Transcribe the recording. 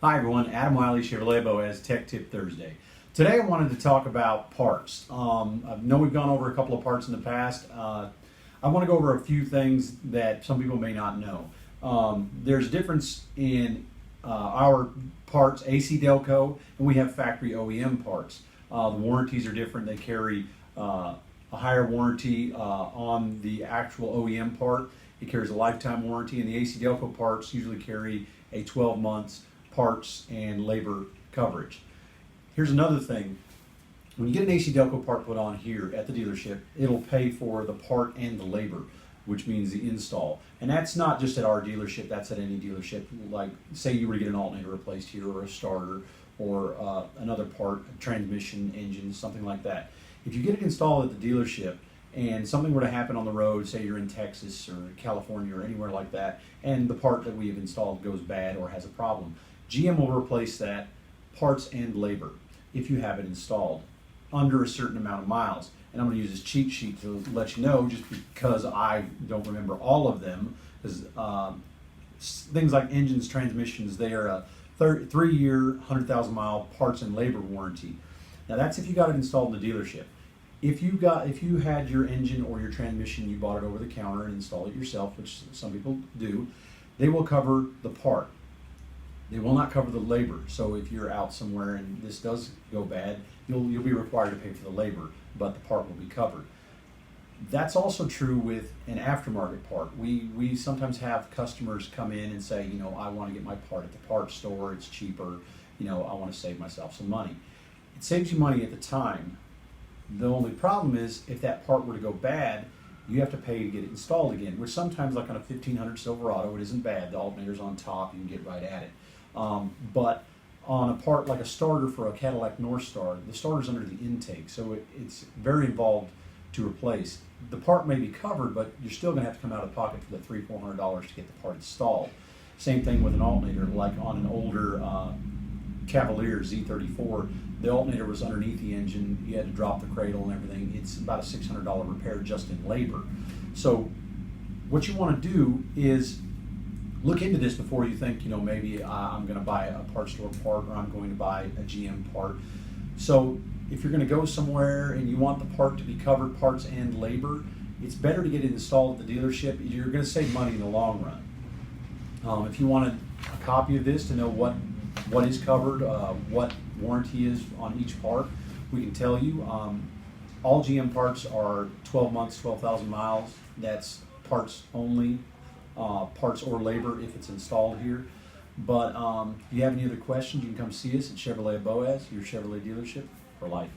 Hi everyone, Adam Wiley, Chevrolet Boaz, Tech Tip Thursday. Today I wanted to talk about parts. I know we've gone over a couple of parts in the past. I want to go over a few things that some people may not know. There's a difference in our parts, AC Delco, and we have factory OEM parts. The warranties are different. They carry a higher warranty on the actual OEM part. It carries a lifetime warranty, and the AC Delco parts usually carry a 12 months parts and labor coverage. Here's another thing. When you get an AC Delco part put on here at the dealership, it'll pay for the part and the labor, which means the install. And that's not just at our dealership, that's at any dealership. Like, say you were to get an alternator replaced here, or a starter, or another part, a transmission, engine, something like that. If you get it installed at the dealership, and something were to happen on the road, say you're in Texas or California or anywhere like that, and the part that we have installed goes bad or has a problem, GM will replace that parts and labor if you have it installed under a certain amount of miles. And I'm going to use this cheat sheet to let you know, just because I don't remember all of them, because things like engines, transmissions, they are a 3-year, 100,000 mile parts and labor warranty. Now that's if you got it installed in the dealership. If you had your engine or your transmission, you bought it over the counter and installed it yourself, which some people do, they will cover the part. They will not cover the labor. So if you're out somewhere and this does go bad, you'll be required to pay for the labor, but the part will be covered. That's also true with an aftermarket part. We sometimes have customers come in and say, I want to get my part at the parts store, it's cheaper, I want to save myself some money. It saves you money at the time. The only problem is if that part were to go bad, you have to pay to get it installed again, which sometimes, like on a 1500 Silverado, it isn't bad. The alternator's on top, you can get right at it. But on a part like a starter for a Cadillac North Star, the starter's under the intake, so it's very involved to replace. The part may be covered, but you're still going to have to come out of pocket for the $300-400 to get the part installed. Same thing with an alternator, like on an older Cavalier Z34, the alternator was underneath the engine. You had to drop the cradle and everything. It's about a $600 repair just in labor. So what you want to do is look into this before you think, maybe I'm going to buy a parts store part, or I'm going to buy a GM part. So if you're going to go somewhere and you want the part to be covered, parts and labor, it's better to get it installed at the dealership. You're going to save money in the long run. If you want a copy of this to know what is covered, what warranty is on each part, we can tell you. All GM parts are 12 months, 12,000 miles. That's parts only. Parts or labor if it's installed here. But if you have any other questions, you can come see us at Chevrolet Boaz, your Chevrolet dealership for life.